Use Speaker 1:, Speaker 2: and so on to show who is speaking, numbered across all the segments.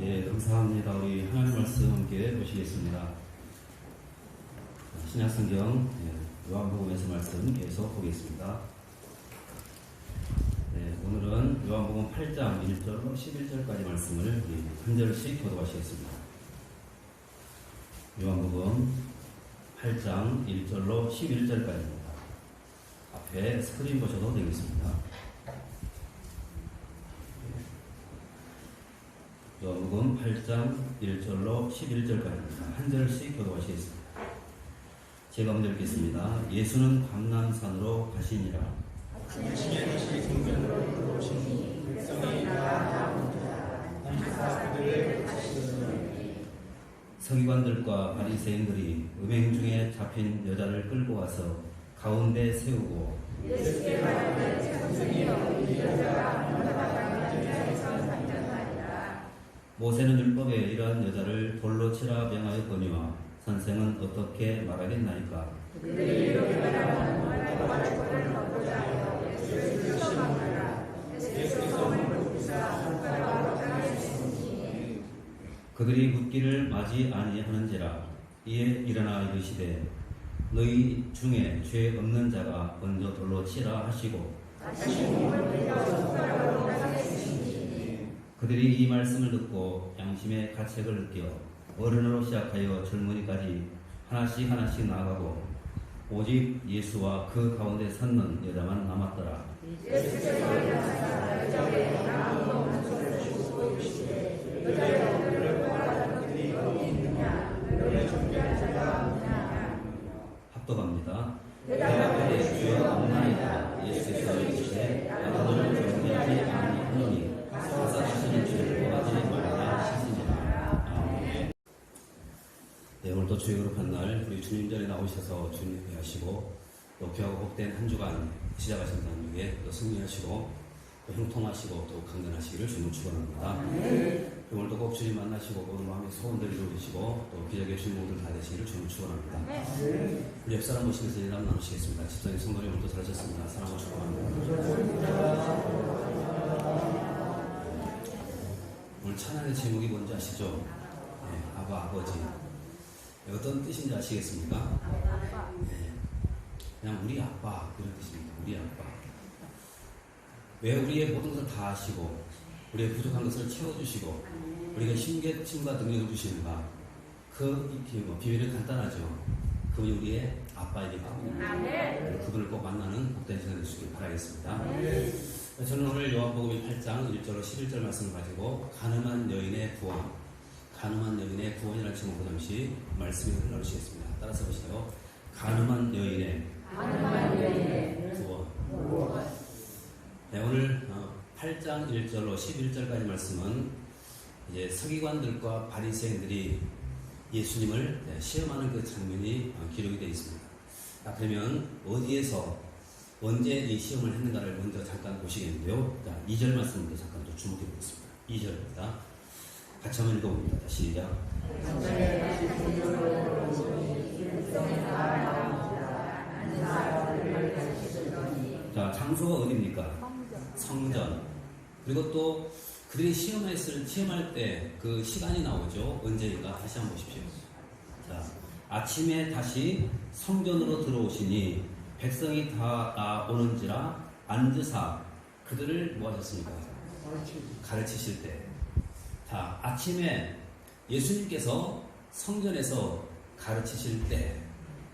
Speaker 1: 예, 감사합니다. 우리 하나님 말씀 함께 보시겠습니다. 신약성경 요한복음에서 말씀 계속 보겠습니다. 오늘은 요한복음 8장 1절로 11절까지 말씀을 한 절씩 교독하시겠습니다. 요한복음 8장 1절로 11절까지입니다. 앞에 스크린 보셔도 되겠습니다. 요한복음 8장 1절로 11절까지입니다. 한 절씩 교독하시겠습니다. 제가 먼저 읽겠습니다. 예수는 감람산으로 가시니라.
Speaker 2: 아침에 다시 성전으로 들어오시니 백성이 다 나오니라. 남사 그들을 가시더니
Speaker 1: 서기관들과 바리새인들이 음행 중에 잡힌 여자를 끌고 와서 가운데 세우고
Speaker 2: 예수께 말하되 청중이 이 여자가 문화가 여자에서 발견하리라.
Speaker 1: 모세는 율법에 이러한 여자를 돌로 치라 명하였거니와 선생은 어떻게 말하겠나이까?
Speaker 2: 그들이 이렇게 말하면 문화가 저를 얻고자 하여 예수를 시험하더라. 예수께서 몸을 부사 손가락으로 당하셨으니
Speaker 1: 그들이 묻기를 맞이 아니하는지라. 이에 일어나 이르시되 너희 중에 죄 없는 자가 먼저 돌로 치라 하시고
Speaker 2: 다시 몸을 빌려 손가락으로 당하셨으니
Speaker 1: 그들이 이 말씀을 듣고 양심의 가책을 느껴 어른으로 시작하여 젊은이까지 하나씩 나아가고 오직 예수와 그 가운데 섰는 여자만 남았더라.
Speaker 2: 예수께서 일어나사 여자에게 아무도 없는 손을 주고 이르시되 여자여 너를 구하라는 그들이 어디 있느냐 너를 존귀한 자가 없느냐.
Speaker 1: 합독합니다.
Speaker 2: 대답하되
Speaker 1: 주여 없나이다. 예수께서 이르시되 나도 너를 존귀하지 아니하노니 가서 자신의 죄를 구하지 말라 하시니라. 아멘. 네, 오늘도 주의 거룩한 날 우리 주님 전에 나오셔서 주님 회하시고 또 귀하고 복된 한 주간 시작하신 단중에 또 승리하시고 또 형통하시고 또 강건하시기를 주님 축원합니다. 오늘도 꼭 주님 만나시고 오늘 마음의 소원들 이루어지시고 또 기적의 주인공들 다 되시기를 주님 축원합니다. 우리 옆사람 모시면서 인사 나누시겠습니다. 집사님 성도님 오늘도 잘하셨습니다. 사랑하고 축원합니다. 오늘 찬양의 제목이 뭔지 아시죠? 네, 아바 아버지. 어떤 뜻인지 아시겠습니까? 네, 그냥 우리 아빠 그런 뜻입니다. 우리 아빠. 왜 우리의 모든 것을 다 아시고 우리의 부족한 것을 채워주시고 우리가 힘과 능력을 주시는가? 그 비밀은 간단하죠. 그분이 우리의 아빠이기 때문에 그분을 꼭 만나는 복된 시간이 되시길 바라겠습니다. 저는 오늘 요한복음 8장 1절로 11절 말씀을 가지고 가늠한 여인의 구원이라는 제목으로 잠시 말씀을 나누시겠습니다. 따라서 보시죠. 가늠한 여인의 구원. 네, 오늘 8장 1절로 11절까지 말씀은 이제 서기관들과 바리새인들이 예수님을 시험하는 그 장면이 기록이 되어 있습니다. 그러면 어디에서 언제 이 시험을 했는가를 먼저 잠깐 보시겠는데요. 2절 말씀부터 잠깐 또 주목해 보겠습니다. 2절입니다. 같이 한번 읽어봅니다. 시작. 자, 장소가 어디입니까? 성전. 그리고 또 그들이 시험할 때 그 시간이 나오죠. 언제인가 다시 한번 보십시오. 자, 아침에 다시 성전으로 들어오시니 백성이 다 나오는지라 앉으사 그들을 뭐 하셨습니까? 가르치실 때. 자, 아침에 예수님께서 성전에서 가르치실 때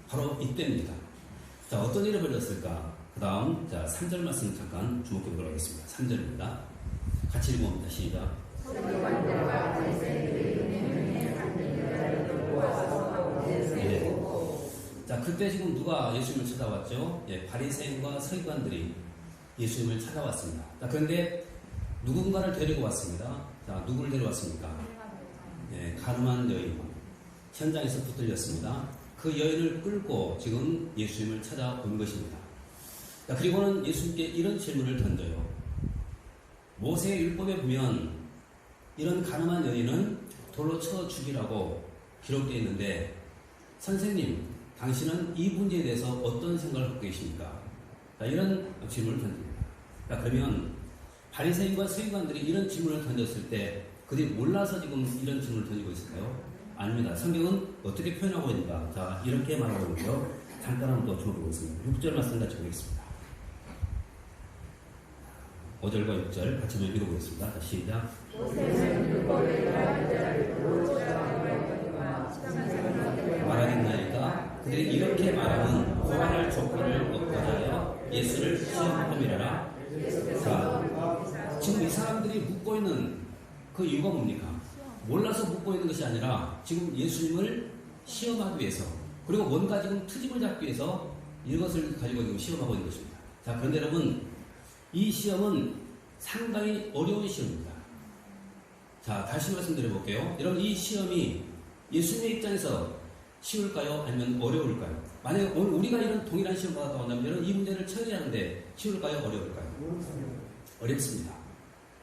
Speaker 1: 바로 이때입니다. 자, 어떤 일이 벌어졌을까? 그 다음 3절 말씀 잠깐 주목해 보도록 하겠습니다. 3절입니다. 같이 읽어봅니다. 시작. 예. 자, 그때 지금 누가 예수님을 찾아왔죠? 예, 바리새인과 서기관들이 예수님을 찾아왔습니다. 자, 그런데 누군가를 데리고 왔습니다. 자, 누구를 데려왔습니까? 예, 가늠한 여인. 현장에서 붙들렸습니다. 그 여인을 끌고 지금 예수님을 찾아온 것입니다. 자, 그리고는 예수님께 이런 질문을 던져요. 모세의 율법에 보면 이런 가늠한 여인은 돌로 쳐 죽이라고 기록되어 있는데 선생님, 당신은 이 문제에 대해서 어떤 생각을 갖고 계십니까? 자, 이런 질문을 던집니다. 자, 그러면 바리새인과 서기관들이 이런 질문을 던졌을 때 그들이 몰라서 지금 이런 질문을 던지고 있을까요? 아닙니다. 성경은 어떻게 표현하고 있는가? 자, 이렇게 말하고 있는데요. 잠깐 한번 더 주목해보겠습니다. 6절 말씀 같이 보겠습니다. 5절과 6절 같이 읽어보겠습니다. 자, 시작. 말하겠나이까 그들이 이렇게 말하면 고발할 조건을 얻고자 하여 예수를 시험함이라. 자, 지금 이 사람들이 묻고 있는 그 이유가 뭡니까? 몰라서 묻고 있는 것이 아니라 지금 예수님을 시험하기 위해서, 그리고 뭔가 지금 트집을 잡기 위해서 이것을 가지고 지금 시험하고 있는 것입니다. 자, 그런데 여러분, 이 시험은 상당히 어려운 시험입니다. 자, 다시 말씀드려볼게요. 여러분, 이 시험이 예수님의 입장에서 쉬울까요? 아니면 어려울까요? 만약에 오늘 우리가 이런 동일한 시험 받았다고 한다면 여러분, 이 문제를 처리하는데 쉬울까요? 어려울까요? 어렵습니다.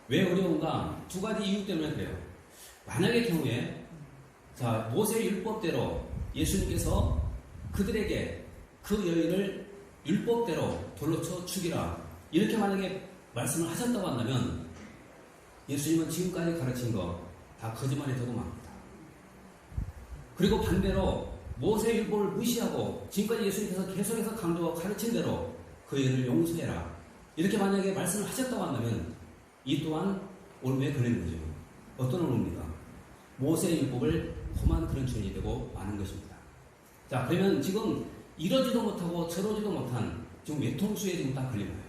Speaker 1: 왜 어려운가? 두 가지 이유 때문에 그래요. 만약의 경우에, 자, 모세 율법대로 예수님께서 그들에게 그 여인을 율법대로 돌로 쳐 죽이라, 이렇게 만약에 말씀을 하셨다고 한다면 예수님은 지금까지 가르친 거 다 거짓말이 되고 맙니다. 그리고 반대로 모세 율법을 무시하고 지금까지 예수님께서 계속해서 강조하고 가르친 대로 그 여인을 용서해라, 이렇게 만약에 말씀을 하셨다고 한다면 이 또한 올무에 걸리는 거죠. 어떤 올무입니까? 모세 율법을 험한 그런 죄인이 되고 마는 것입니다. 자, 그러면 지금 이러지도 못하고 저러지도 못한 지금 외통수에 지금 딱 걸린 거예요.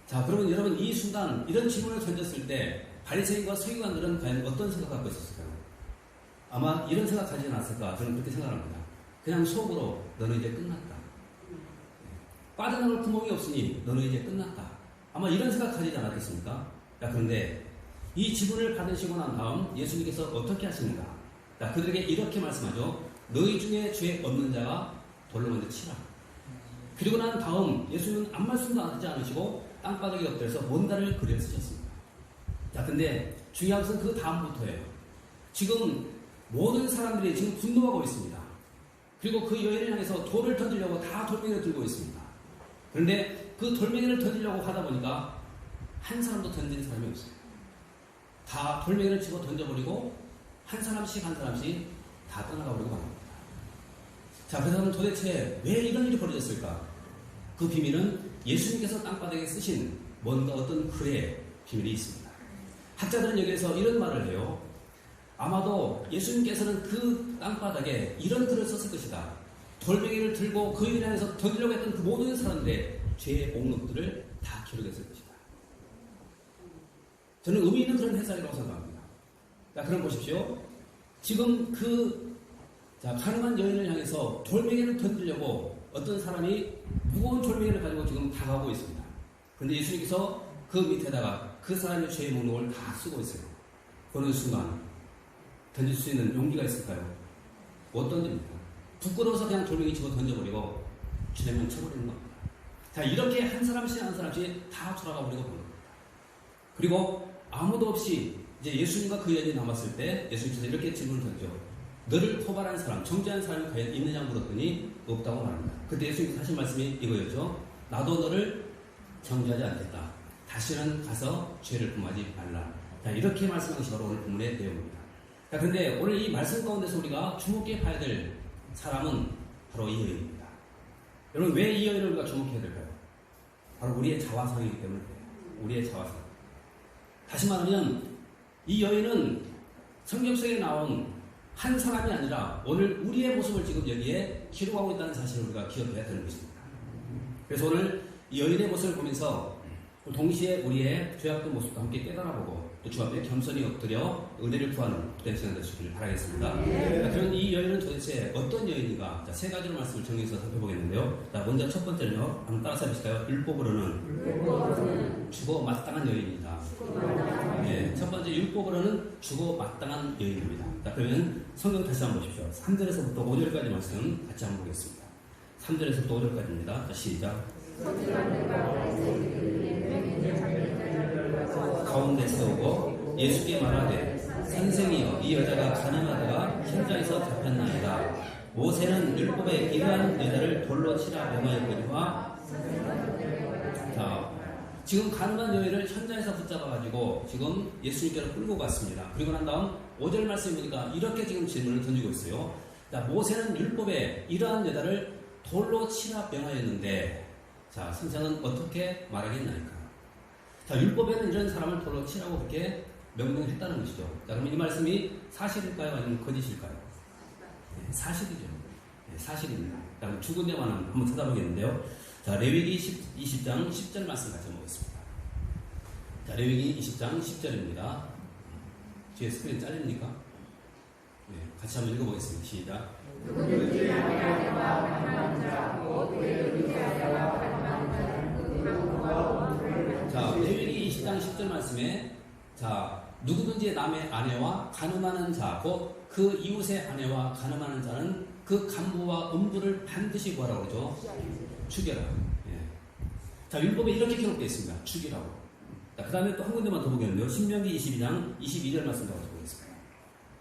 Speaker 1: 자, 그러면 여러분, 이 순간 이런 질문을 던졌을 때 바리새인과 서기관들은 과연 어떤 생각을 갖고 있었을까요? 아마 이런 생각 하지 않았을까? 저는 그렇게 생각합니다. 그냥 속으로 너는 이제 끝났다. 빠져나갈 구멍이 없으니 너는 이제 끝났다. 아마 이런 생각 하지 않았겠습니까? 자, 그런데 이 지문을 받으시고 난 다음 예수님께서 어떻게 하십니까? 자, 그들에게 이렇게 말씀하죠. 너희 중에 죄 없는 자가 돌로 먼저 치라. 그리고 난 다음 예수님은 아무 말씀도 하지 않으시고 땅바닥에 엎드려서 뭔가를 그려 쓰셨습니다. 자, 근데 중요한 것은 그 다음부터예요. 지금 모든 사람들이 지금 분노하고 있습니다. 그리고 그 여인을 향해서 돌을 던지려고 다 돌멩이를 들고 있습니다. 그런데 그 돌멩이를 던지려고 하다 보니까 한 사람도 던지는 사람이 없어요. 다 돌멩이를 집어 던져버리고 한 사람씩 한 사람씩 다 떠나가버리고 말합니다. 자, 그래서 도대체 왜 이런 일이 벌어졌을까? 그 비밀은 예수님께서 땅바닥에 쓰신 뭔가 어떤 글의 비밀이 있습니다. 학자들은 여기에서 이런 말을 해요. 아마도 예수님께서는 그 땅바닥에 이런 글을 썼을 것이다. 돌멩이를 들고 그 일을 향해서 던지려고 했던 그 모든 사람들의 죄의 목록들을 다 기록했을 것이다. 저는 의미 있는 그런 해석이라고 생각합니다. 자, 그럼 보십시오. 지금 가늠한 여인을 향해서 돌멩이를 던지려고 어떤 사람이 무거운 돌멩이를 가지고 지금 다가오고 있습니다. 그런데 예수님께서 그 밑에다가 그 사람의 죄의 목록을 다 쓰고 있어요. 그런 순간 던질 수 있는 용기가 있을까요? 못 던집니다. 부끄러워서 그냥 돌멩이 집어 던져버리고 주대면 쳐버리는 겁니다. 자, 이렇게 한 사람씩 한 사람씩 다 돌아가 버리고 보는 겁니다. 그리고 아무도 없이 이제 예수님과 그 여인이 남았을 때 예수님께서 이렇게 질문을 던져. 너를 고발한 사람, 정죄한 사람이 과연 있느냐 물었더니 없다고 말합니다. 그때 예수님께서 하신 말씀이 이거였죠. 나도 너를 정죄하지 않겠다. 다시는 가서 죄를 범하지 말라. 자, 이렇게 말씀한 것이 바로 오늘 본문의 내용입니다. 자, 그런데 오늘 이 말씀 가운데서 우리가 주목해 봐야 될 사람은 바로 이 여인입니다. 여러분, 왜 이 여인을 우리가 주목해야 될까요? 바로 우리의 자화상이기 때문에 그래요. 우리의 자화상. 다시 말하면 이 여인은 성경 속에 나온 한 사람이 아니라 오늘 우리의 모습을 지금 여기에 기록하고 있다는 사실을 우리가 기억해야 되는 것입니다. 그래서 오늘 이 여인의 모습을 보면서 동시에 우리의 죄악된 모습도 함께 깨달아보고 또 주 앞에 겸손히 엎드려 은혜를 구하는 그런 시간 되시기를 바라겠습니다. 그럼 이 여인은 도대체 어떤 여인인가? 자, 세 가지로 말씀을 정리해서 살펴보겠는데요. 자, 먼저 첫 번째는요. 한번 따라서 해보실까요? 율법으로는 죽어 마땅한 여인이다. 네, 첫 번째 율법으로는 죽어 마땅한 여인입니다. 자, 그러면 성경 다시 한번 보십시오. 3절에서부터 5절까지 말씀 같이 한번 보겠습니다. 3절에서부터 5절까지입니다. 자, 시작. 가운데 세우고 예수께 말하되 선생이여 이 여자가 가늠하다가 현장에서 잡혔나이다. 모세는 율법에 이러한 여자를 돌로 치라 명하였거니와. 자, 지금 가늠한 여인을 현장에서 붙잡아가지고 지금 예수님께로 끌고 갔습니다. 그리고 난 다음 5절 말씀에 보니까 이렇게 지금 질문을 던지고 있어요. 자, 모세는 율법에 이러한 여자를 돌로 치라 명하였는데, 자, 선생은 어떻게 말하겠나이까? 자, 율법에는 이런 사람을 돌로 치라고 그렇게 명령했다는 것이죠. 자, 그러면 이 말씀이 사실일까요? 아니면 거짓일까요? 네, 사실이죠. 네, 사실입니다. 자, 그럼 죽은 데만 한번 찾아보겠는데요. 자, 레위기 20장 10절 말씀 같이 보겠습니다. 자, 레위기 20장 10절입니다. 뒤에 스크린 잘립니까? 네, 같이 한번 읽어보겠습니다. 시작.
Speaker 2: 누구든지 남의 아내와 가늠하는 자, 곧 그의 의지하여와 가늠하는 자는 그 강도와 원수를
Speaker 1: 자, 레위기 20장 10절 말씀에, 자, 누구든지 남의 아내와 가늠하는 자, 곧 그 이웃의 아내와 가늠하는 자는 그 간부와 음부를 반드시 뭐라고 그러죠? 죽여라. 예. 자, 율법에 이렇게 기록되어 있습니다. 죽이라고. 자, 그 다음에 또 한 군데만 더 보겠는데요. 신명기 22장 22절 말씀 더 보겠습니다.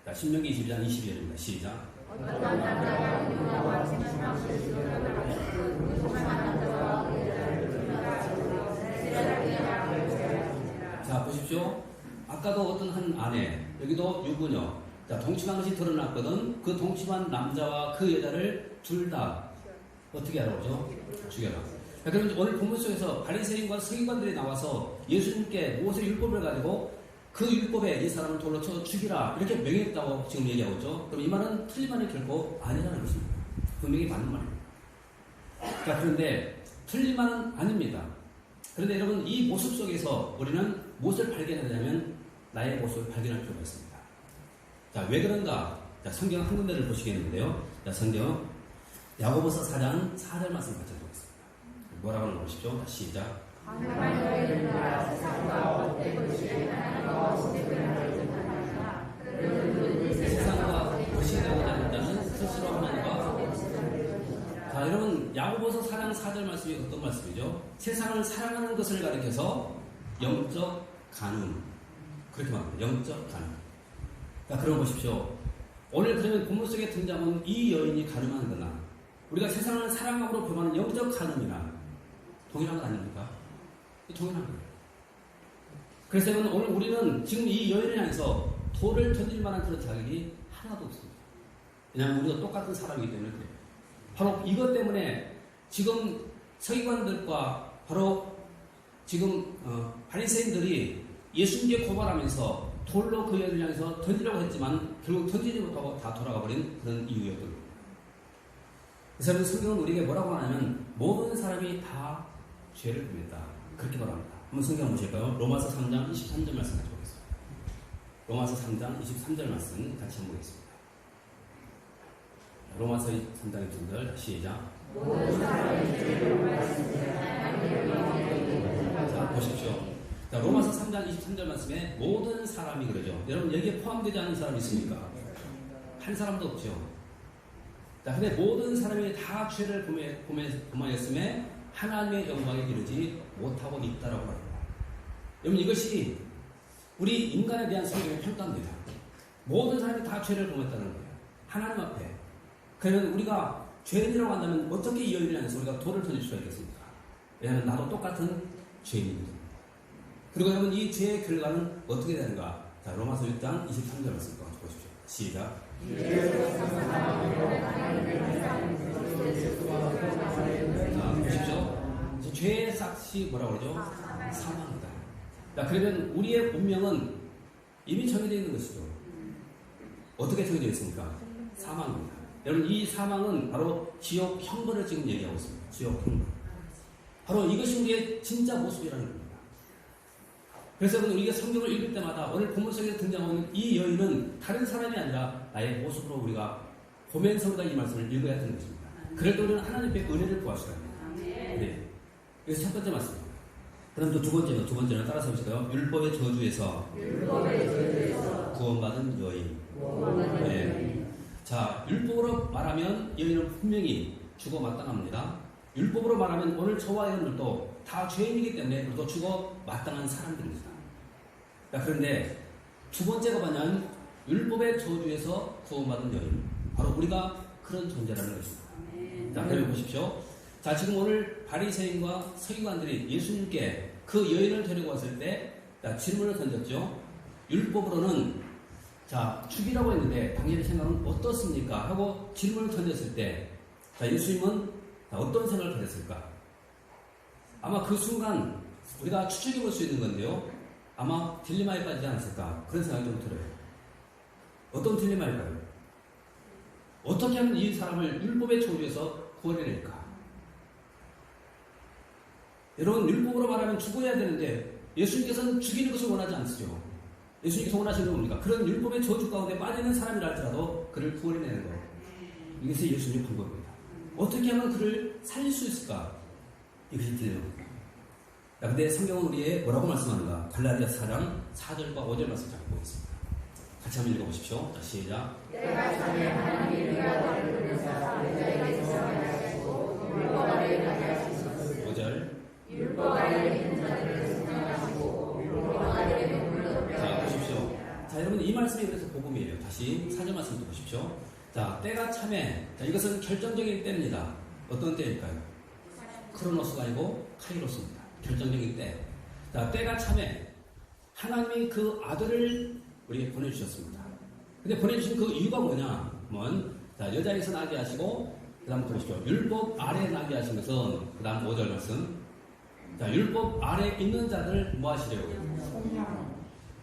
Speaker 1: 자, 신명기 22장 22절입니다. 시작.
Speaker 2: 어떤 남자가 유나와 생명을 지도하는 그 무심한 남자와 그 여자를 죽여라. 세상의 양을 제하시니라.
Speaker 1: 자, 보십시오. 아까도 어떤 한 아내, 여기도 유부녀. 자, 동침한 것이 드러났거든. 그 동침한 남자와 그 여자를 둘 다 어떻게 하라고죠? 죽여라. 자, 그럼 오늘 본문 속에서 바리새인과 서기관들이 나와서 예수님께 모세 율법을 가지고 그 율법에 이 사람을 돌로 쳐 죽이라 이렇게 명했다고 지금 얘기하고 있죠. 그럼 이 말은 틀린 말이 결코 아니라는 것입니다. 분명히 맞는 말입니다. 자, 그런데 틀린 말은 아닙니다. 그런데 여러분, 이 모습 속에서 우리는 무엇을 발견하냐면 나의 모습을 발견할 필요가 있습니다. 자, 왜 그런가? 자, 성경 한 군데를 보시겠는데요. 자, 성경 야고보서 4장 4절 말씀 같이 보겠습니다. 뭐라고 하는 거 보십시오. 자, 시작.
Speaker 2: 가늠한 여인은 나라 세상과 헛된 것이 하나님과 신뢰를 하지 못하니라. 그는 누구든지
Speaker 1: 세상과 거시되고자 하는 자는 스스로 하나님과. 자, 여러분, 야고보서 4장 4절 말씀이 어떤 말씀이죠? 세상을 사랑하는 것을 가리켜서 영적 간음, 그렇게 말합니다. 영적 간음. 자, 그럼 보십시오. 오늘 그러면 본문 속에 등장한 이 여인이 간음하는 거나 우리가 세상을 사랑함으로 표현하는 영적 간음이나 동일한 거 아닙니까? 동일한 거예요. 그래서 오늘 우리는 지금 이 여인을 향해서 돌을 던질 만한 그런 자격이 하나도 없습니다. 왜냐하면 우리가 똑같은 사람이기 때문에 그래요. 바로 이것 때문에 지금 서기관들과 바로 지금 바리새인들이 예수님께 고발하면서 돌로 그 여인을 향해서 던지려고 했지만 결국 던지지 못하고 다 돌아가 버린 그런 이유였던 겁니다. 그래서 성경은 우리에게 뭐라고 하냐면 모든 사람이 다 죄를 범했다. 그렇게 말합니다. 한번 성경 보실까요? 로마서 3장 23절 말씀 같이 보겠습니다. 로마서 3장 23절 말씀 같이 한번 보겠습니다. 로마서 3장 23절 시작.
Speaker 2: 모든 사람의 죄를
Speaker 1: 자, 보십시오. 자, 로마서 3장 23절 말씀에 모든 사람이 그러죠. 여러분, 여기에 포함되지 않은 사람이 있습니까? 한 사람도 없죠. 자, 근데 모든 사람이 다 죄를 범하였음에 하나님의 영광에 이르지 못하고 있다라고 합니다. 여러분, 이것이 우리 인간에 대한 성경의 평가입니다. 모든 사람이 다 죄를 범했다는 거예요. 하나님 앞에. 그러면 우리가 죄인이라고 한다면 어떻게 이 여인을 향해서 우리가 돌을 던질 수가 있겠습니까? 왜냐하면 나도 똑같은 죄인입니다. 그리고 여러분, 이 죄의 결과는 어떻게 되는가? 자, 로마서 6장 23절 말씀 보십시오. 시작. 자, 보십시오. 죄의 삭시 뭐라고 그러죠? 사망이다. 자, 그러면 우리의 운명은 이미 정해되어 있는 것이죠. 어떻게 정해되어 있습니까? 사망입니다. 여러분, 이 사망은 바로 지옥 형벌을 지금 얘기하고 있습니다. 지옥 형벌. 바로 이것이 우리의 진짜 모습이라는 겁니다. 그래서 우리가 성경을 읽을 때마다 오늘 본문 속에 등장하는 이 여인은 다른 사람이 아니라 나의 모습으로 우리가 보면서 우리가 이 말씀을 읽어야 되는 것입니다. 그럴 때 우리는 하나님의 은혜를 구하시라 합니다. 네. 그래서 첫 번째 말씀입니다. 그럼 또 두 번째는 따라서 보실까요? 율법의 저주에서 구원받은 여인. 네. 자, 율법으로 말하면 여인은 분명히 죽어 마땅합니다. 율법으로 말하면 오늘 저와 여러분들도 다 죄인이기 때문에 우리도 죽어 마땅한 사람들입니다. 자, 그런데 두 번째가 뭐냐면 율법의 저주에서 구원받은 여인. 바로 우리가 그런 존재라는 것입니다. 자, 그러면 보십시오. 자, 지금 오늘 바리새인과 서기관들이 예수님께 그 여인을 데리고 왔을 때 질문을 던졌죠. 율법으로는 죽이라고 했는데 당신의 생각은 어떻습니까? 하고 질문을 던졌을 때 예수님은 어떤 생각을 가졌을까? 아마 그 순간 우리가 추측해 볼 수 있는 건데요. 아마 딜레마에 빠지지 않았을까? 그런 생각이 좀 들어요. 어떤 딜레마일까요? 어떻게 하면 이 사람을 율법의 조주에서 구원해낼까? 여러분, 율법으로 말하면 죽어야 되는데 예수님께서는 죽이는 것을 원하지 않으시죠. 예수님께서 원하시는 건 뭡니까? 그런 율법의 저주 가운데 빠지는 사람이라 할지라도 그를 구원해내는 것. 이것이 예수님의 방법입니다. 어떻게 하면 그를 살릴 수 있을까? 이것이 딜레마입니다. 근데 성경은 우리에게 뭐라고 말씀하는가? 갈라디아서 4장 4절과 5절 말씀 잘 보고 있습니다. 같이 한번 읽어보십시오. 자, 시작.
Speaker 2: 때가 차면 하나님이 우리가 너를 보내사 여자에게 성하시고 율법 아래에 가게 하시소서.
Speaker 1: 5절.
Speaker 2: 율법 아래에 있는 자들을 성하시고 율법 아래에 눈물을 덮여.
Speaker 1: 자, 보십시오. 자, 여러분, 이 말씀이 그래서 복음이에요. 다시 4절 말씀도 보십시오. 자, 때가 참에. 자, 이것은 결정적인 때입니다. 어떤 때일까요? 크로노스가 아니고 카이로스입니다. 결정적인 때. 자, 때가 참에 하나님이 그 아들을 우리에게 보내주셨습니다. 근데 보내주신 그 이유가 뭐냐면, 자, 여자에게서 나게 하시고, 그 다음 보십시오. 율법 아래에 나게 하신 것은, 그 다음 5절 말씀. 자, 율법 아래에 있는 자들 뭐 하시려고요?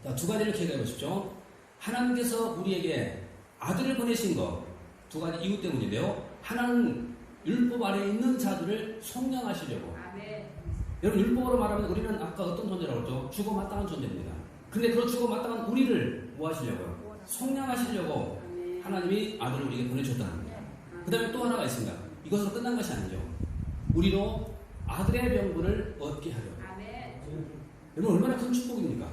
Speaker 1: 자, 두 가지를 기억해 보십시오. 하나님께서 우리에게 아들을 보내신 것, 두 가지 이유 때문인데요. 하나는 율법 아래에 있는 자들을 속량하시려고. 여러분, 율법으로 말하면 우리는 아까 어떤 존재라고 했죠? 죽어 마땅한 존재입니다. 근데 그런 죽어 마땅한 우리를 뭐 하시려고요? 속량하시려고 하나님이 아들을 우리에게 보내주셨다는 겁니다. 그 다음에 또 하나가 있습니다. 이것으로 끝난 것이 아니죠. 우리로 아들의 명분을 얻게 하려고. 여러분, 얼마나 큰 축복입니까?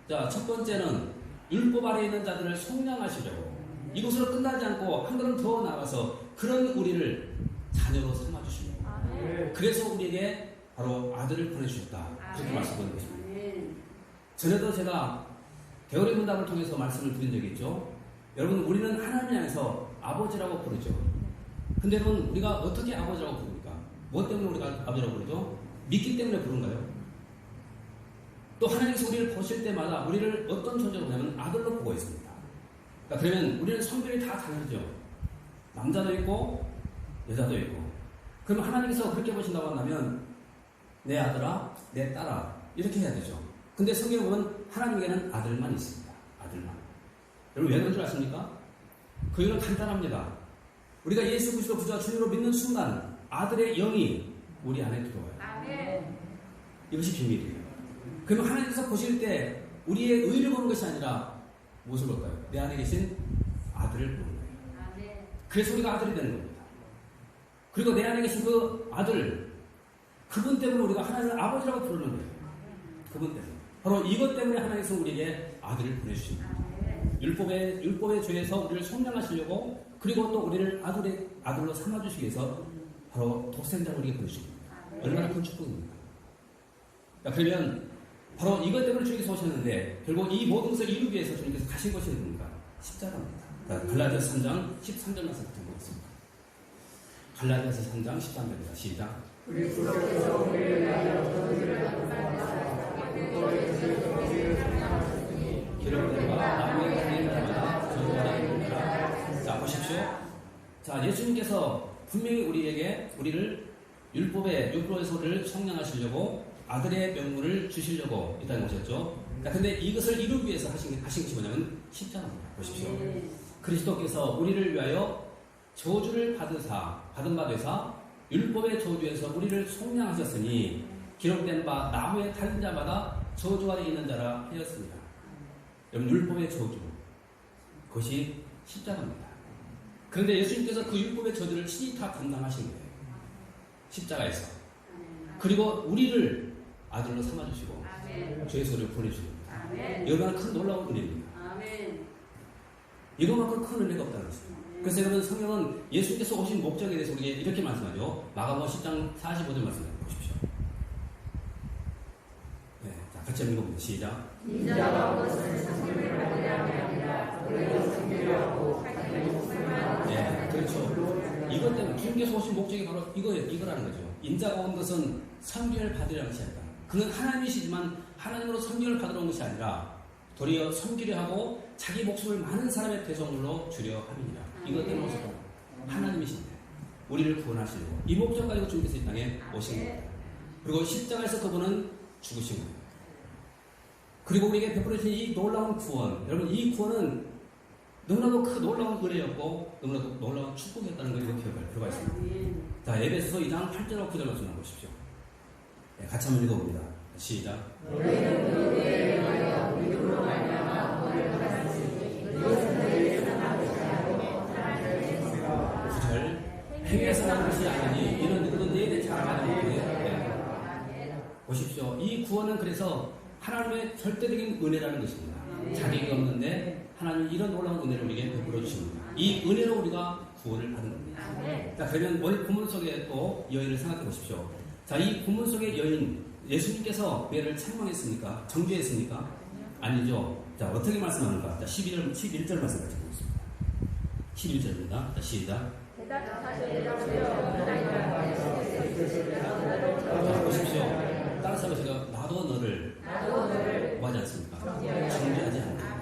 Speaker 1: 자, 첫 번째는 율법 아래에 있는 자들을 속량하시려고. 이것으로 끝나지 않고 한 걸음 더 나가서 그런 우리를 자녀로 삼아주시려고. 그래서 우리에게 바로 아들을 보내주셨다. 그렇게 말씀드리는 것입니다. 전에도 제가 대오리 문답을 통해서 말씀을 드린 적이 있죠. 여러분, 우리는 하나님 안에서 아버지라고 부르죠. 근데 여러분, 우리가 어떻게 아버지라고 부릅니까? 뭐 때문에 우리가 아버지라고 부르죠? 믿기 때문에 부른가요? 또 하나님께서 우리를 보실 때마다 우리를 어떤 존재로 보냐면 아들로 보고 있습니다. 그러면 우리는 성별이 다 다르죠. 남자도 있고 여자도 있고. 그럼 하나님께서 그렇게 보신다고 한다면 내 아들아, 내 딸아 이렇게 해야 되죠. 근데 성경에 보면 하나님에게는 아들만 있습니다. 아들만. 여러분, 왜 그런 줄 아십니까? 그 이유는 간단합니다. 우리가 예수 그리스도 구주와 주님으로 믿는 순간 아들의 영이 우리 안에 들어와요. 이것이 비밀이에요. 그러면 하나님께서 보실 때 우리의 의를 보는 것이 아니라 무엇을 볼까요? 내 안에 계신 아들을 보는 거예요. 그래서 우리가 아들이 되는 겁니다. 그리고 내 안에 계신 그 아들, 그분 때문에 우리가 하나님을 아버지라고 부르는 거예요. 그분 때문에. 바로 이것 때문에 하나님께서 우리에게 아들을 보내주신 겁니다. 율법의 죄에서 우리를 속량하시려고, 그리고 또 우리를 아들로 삼아주시기 위해서 바로 독생자를 우리에게 보내주신 겁니다. 얼마나 큰 축복입니까? 그러면 바로 이것 때문에 주님께서 오셨는데, 결국 이 모든 것을 이루기 위해서 주님께서 가신 것이 뭡니까? 십자가입니다. 갈라디아서 3장 13절 말씀부터 보겠습니다. 갈라디아서 3장 13절입니다. 시작.
Speaker 2: 우리 주께서 우리를 위하여 저주를
Speaker 1: 기름과 나무에 달린 자마다 저주가 있느니라. 자, 보십시오. 자, 예수님께서 분명히 우리를 율법에서 우리를 속량하시려고 아들의 명분을 주시려고 이 땅에 오셨죠. 근데 이것을 이루기 위해서 하신 것이 뭐냐면 십자가입니다. 보십시오. 그리스도께서 우리를 위하여 저주를 받은 바 되사 율법의 저주에서 우리를 속량하셨으니 기록된 바 나무에 달린 자마다 저주 아래 있는 자라 하였습니다. 여러분, 율법의 저주, 그것이 십자가입니다. 그런데 예수님께서 그 율법의 저주를 친히 다 감당하신 거예요. 십자가에서. 그리고 우리를 아들로 삼아주시고 죄의 소리를 보내주십니다. 얼마나 큰 놀라운 은혜입니다. 이거만큼 큰 은혜가 없다는 것입니다. 그래서 여러분, 성경은 예수님께서 오신 목적에 대해서 우리에게 이렇게 말씀하죠. 마가복음 10장 45절 말씀 보십시오. 네, 자, 같이 한번 읽어보세요. 시작.
Speaker 2: 인자가 온 것은 상급을 받으려 함이 아니라 우리를 섬기려 하고 자기의 목숨을
Speaker 1: 네, 그렇죠. 이것 때문에 주님께서 오신 목적이 바로 이거라는 거죠. 인자가 온 것은 섬김을 받으려는 것이 아니라 그는 하나님이시지만 하나님으로 섬김을 받으러 온 것이 아니라 도리어 섬기려 하고 자기 목숨을 많은 사람의 대성물로 주려 함이니라. 이것 때문에 오셨다. 하나님이신데 우리를 구원하시려고 이 목적 가지고 주님께서 이 땅에 오신 겁니다. 그리고 십자가에서 그분은 죽으신 겁니다. 그리고 우리에게 베풀어 주신 이 놀라운 구원, 여러분 이 구원은 너무나도 놀라운 은혜였고 너무나도 놀라운 축복이었다는 걸 기억할 필요가 있습니다. 자, 에베소서 2장 8절과 9절 말씀 보십시오. 네, 같이 한번 읽어봅니다. 시작.
Speaker 2: 너희는 그의 영광과 믿음으로 말미암아 구원을 받았으니 이것은 너희의 선함이 아니고 하나님의 뜻이라.
Speaker 1: 9절. 행해서 난 것이 아니니 이는 누구도 너희에 대해 자랑하지 못해. 보십시오. 이 구원은 그래서 하나님의 절대적인 은혜라는 것입니다. 자격이 없는데 하나님은 이런 놀라운 은혜를 우리에게 베풀어 주십니다. 이 은혜로 우리가 구원을 받은 겁니다. 자, 그러면 오늘 본문 속에 또 여인을 생각해 보십시오. 자, 이 본문 속의 여인, 예수님께서 얘를 책망했습니까? 정죄했습니까? 아니죠. 자, 어떻게 말씀하는가? 자, 11절 말씀 같이 보겠습니다. 11절입니다. 자, 시작. 자, 보십시오. 따라서 제가 나도 너를 뭐하지 않습니까? 정죄하지 않는다.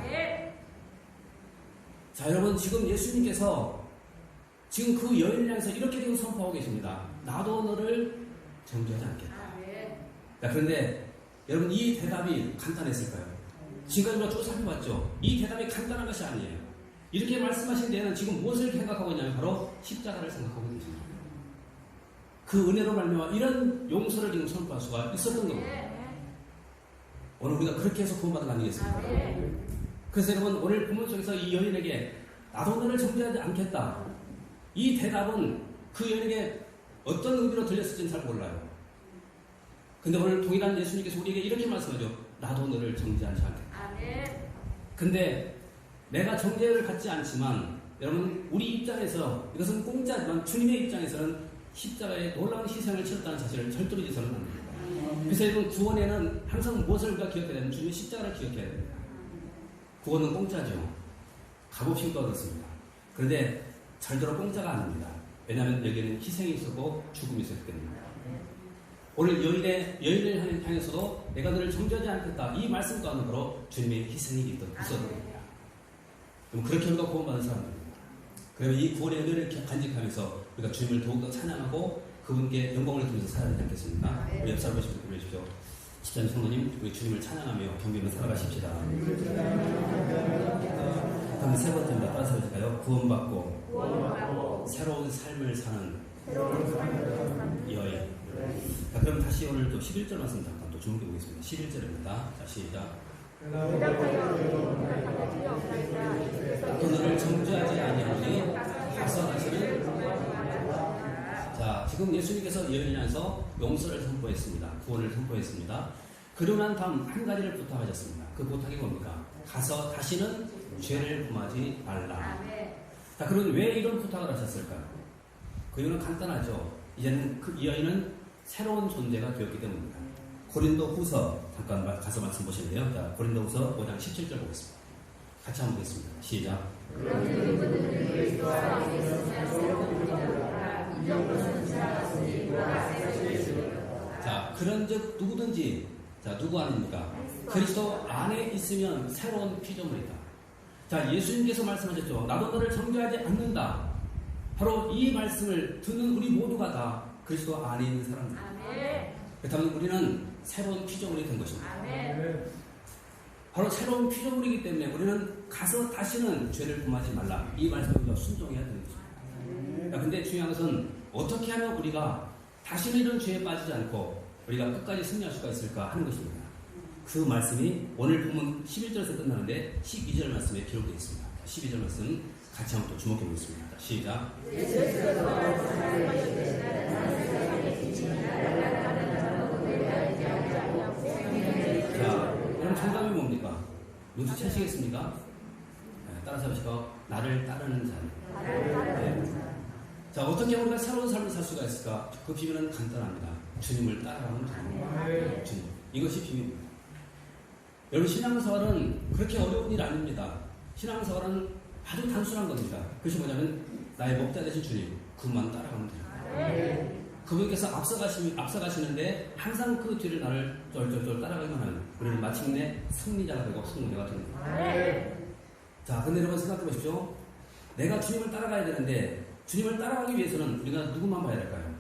Speaker 1: 자, 여러분 지금 예수님께서 지금 그 여인을 향해서 이렇게 지금 선포하고 계십니다. 나도 너를 정죄하지 않겠다. 자, 그런데 여러분 이 대답이 간단했을까요? 지금까지 우리가 쭉 살펴봤죠. 이 대답이 간단한 것이 아니에요. 이렇게 말씀하신 데에는 지금 무엇을 생각하고 있냐면 바로 십자가를 생각하고 계십니다. 그 은혜로 말미암아 이런 용서를 지금 선포할 수가 있었던 겁니다. 오늘 우리가 그렇게 해서 구원받은 거 아니겠습니까? 그래서 여러분 오늘 본문 속에서 이 여인에게 나도 너를 정죄하지 않겠다. 이 대답은 그 여인에게 어떤 의미로 들렸을지는 잘 몰라요. 근데 오늘 동일한 예수님께서 우리에게 이렇게 말씀하죠. 나도 너를 정죄하지 않겠다. 근데 내가 정죄를 받지 않지만 여러분 우리 입장에서 이것은 공짜지만 주님의 입장에서는 십자가에 놀라운 희생을 치렀다는 사실을 절대로 잊어서는 안 됩니다. 그래서 여러분 구원에는 항상 무엇을 우리가 기억해야 되냐면 주님의 십자가를 기억해야 됩니다. 구원은 공짜죠. 값없이 얻었습니다. 그런데 절대로 공짜가 아닙니다. 왜냐하면 여기에는 희생이 있었고 죽음이 있었기 때문입니다. 오늘 여인을 향해서도 내가 너를 정죄하지 않겠다. 이 말씀 가운데로 주님의 희생이 있었던 겁니다. 그럼 그렇게 우리가 구원받은 사람들입니다. 그러면 이 구원의 은혜를 간직하면서 우리가 주님을 더욱더 찬양하고 그분께 영광을 드리면서 살아야 되지 않겠습니까? 우리 옆 사람 보시고 보내주십시오. 집사님 성도님, 우리 주님을 찬양하며 경배하며 살아가십시다. 그럼 세 번째입니다. 따라서 해줄까요? 구원받고 새로운 삶을 사는 여인. 자, 그럼 다시 오늘 또 11절 말씀 잠깐 또 주목해 보겠습니다. 11절입니다. 자, 시작. 또 너를 정죄하지 아니하니 가서 다시는. 자, 지금 예수님께서 여인을 향해서 용서를 선포했습니다. 구원을 선포했습니다. 그러고 난 다음 한 가지를 부탁하셨습니다. 그 부탁이 뭡니까? 가서 다시는 죄를 범하지 말라. 자, 그러면 왜 이런 부탁을 하셨을까요? 그 이유는 간단하죠. 이제는 이 여인은 새로운 존재가 되었기 때문입니다. 고린도 후서 잠깐 가서 말씀 보시는데요. 자, 고린도 후서 5장 17절 보겠습니다. 같이 한번 보겠습니다. 시작. 자, 그런즉 누구든지, 자, 누구 아닙니까? 그리스도 안에 있으면 새로운 피조물이다. 자, 예수님께서 말씀하셨죠. 나도 너를 정죄하지 않는다. 바로 이 말씀을 듣는 우리 모두가 다 그리스도 안에 있는 사람입니다. 그렇다면 우리는 새로운 피조물이 된 것입니다. 바로 새로운 피조물이기 때문에 우리는 가서 다시는 죄를 범하지 말라. 이 말씀을 우리가 순종해야 되는 것입니다. 근데 중요한 것은 어떻게 하면 우리가 다시는 이런 죄에 빠지지 않고 우리가 끝까지 승리할 수가 있을까 하는 것입니다. 그 말씀이 오늘 본문 11절에서 끝나는데 12절 말씀에 기록되어 있습니다. 12절 말씀 같이 한번 또 주목해 보겠습니다. 시작. 자, 그럼 정답이 뭡니까? 눈치채시겠습니까? 네, 따라서 하시고 나를 따르는 자. 네. 자, 어떻게 우리가 새로운 삶을 살 수가 있을까? 그 비밀은 간단합니다. 주님을 따라가는 자입니다. 주님. 이것이 비밀입니다. 여러분, 신앙생활은 그렇게 어려운 일 아닙니다. 신앙생활은 아주 단순한 겁니다. 그것이 뭐냐면 나의 목자 되신 주님, 그만 따라가면 됩니다. 그분께서 앞서가시는데 항상 그 뒤를 나를 쫄쫄쫄 따라가기만 하는 우리는 마침내 승리자가 되고 승리자가 됩니다. 자, 근데 여러분 생각해 보십시오. 내가 주님을 따라가야 되는데 주님을 따라가기 위해서는 우리가 누구만 봐야 될까요?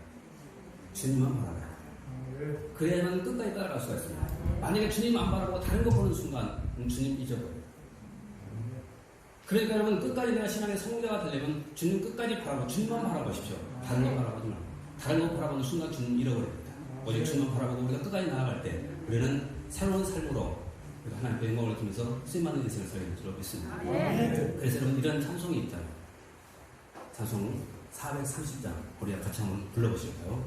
Speaker 1: 주님만 바라봐야 돼요. 그래야만 끝까지 따라갈 수가 있습니다. 만약에 주님 안 바라보고 다른 거 보는 순간 주님 잊어버려요. 그러니까 여러분 끝까지 내가 신앙의 성공자가 되려면 주님 끝까지 바라보고 주님만 바라보십시오. 다른 거 바라보지 말고. 다른 거 바라보는 순간 주님 잃어버립니다. 오직 주님만 바라보고 우리가 끝까지 나아갈 때 우리는 새로운 삶으로 하나님께 영광을 드리면서 쓰임받는 인생을 살게 줄 믿습니다. 그래서 여러분 이런 찬송이 있잖아요. 찬송 430장 우리가 같이 한번 불러보실까요?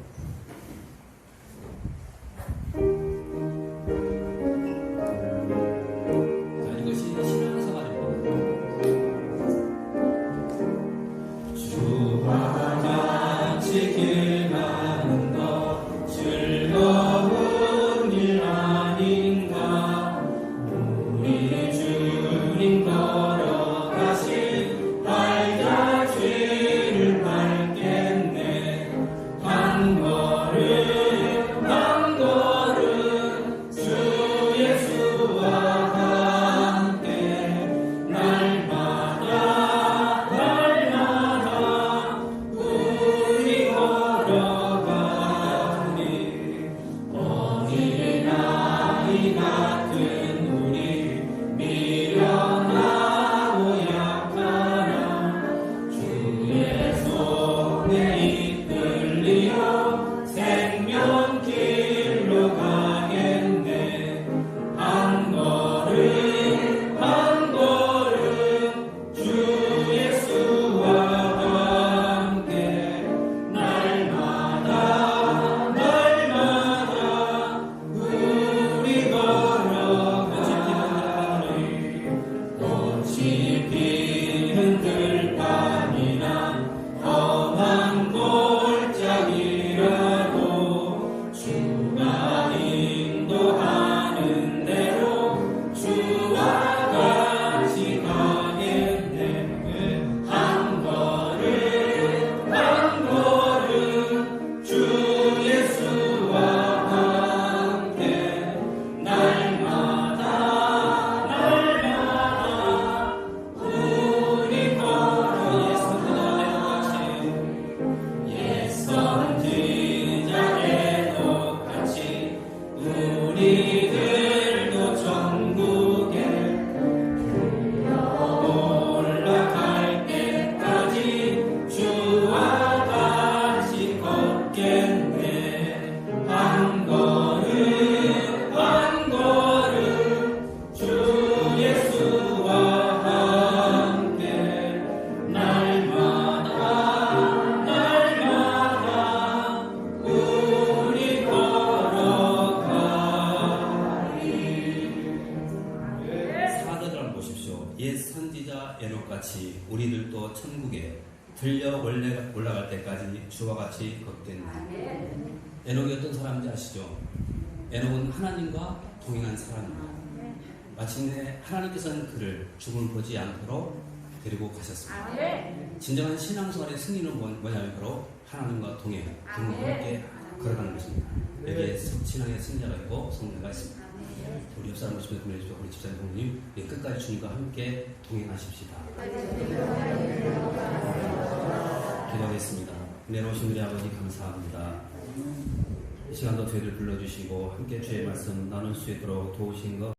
Speaker 1: 자, 이것이 신앙서가입니다. 주와 같이 길 가는 것 즐거운 일 아닌가. 우리 주님 걸어가신 발자취를 밟겠네. 한 걸음 한 걸음 주 예수와 함께 날마다 날마다 우리 걸어가니 어린아이 같은 우리 미련하고 약하나 주의 손에 이끌리어 생명길로 가겠네. 한 걸음 한 걸음 주 예수와 함께 날마다 날마다 우리 걸어가니 꽃이 피는 들판이나 험한 골짜기라도 주가 인도하는 대로 주와 같이 가겠네. 한 걸음 한 걸음 주 예수와 함께 날마다 날마다 우리 걸어 옛 선지자의 똑같이 우리들도 천국에 올라갈 때까지 주와 같이 걷겠네. 한 걸음 한 걸음 주 예수와 함께 날마다 날마다 우리 걸어가리. 사도들 한번 보십시오. 옛 선지자 에녹같이 우리들도 천국에 들려 올라갈 때까지 주와 같이 걷겠네. 에녹이 어떤 사람인지 아시죠? 에녹은 하나님과 동행한 사람입니다. 마침내 하나님께서는 그를 죽음을 보지 않도록 데리고 가셨습니다. 진정한 신앙생활의 승리는 뭐냐면 바로 하나님과 동행, 그분과 함께 걸어가는 것입니다. 여기에 신앙의 승자가 있고 성자가 있습니다. 우리 옆 사람 보시면 보내주시고 우리 집사님 부모님 끝까지 주님과 함께 동행하십시다. 기도하겠습니다. 내려오신 우리 아버지 감사합니다. 이 시간도 저희를 불러주시고 함께 주의 말씀 나눌 수 있도록 도우신 것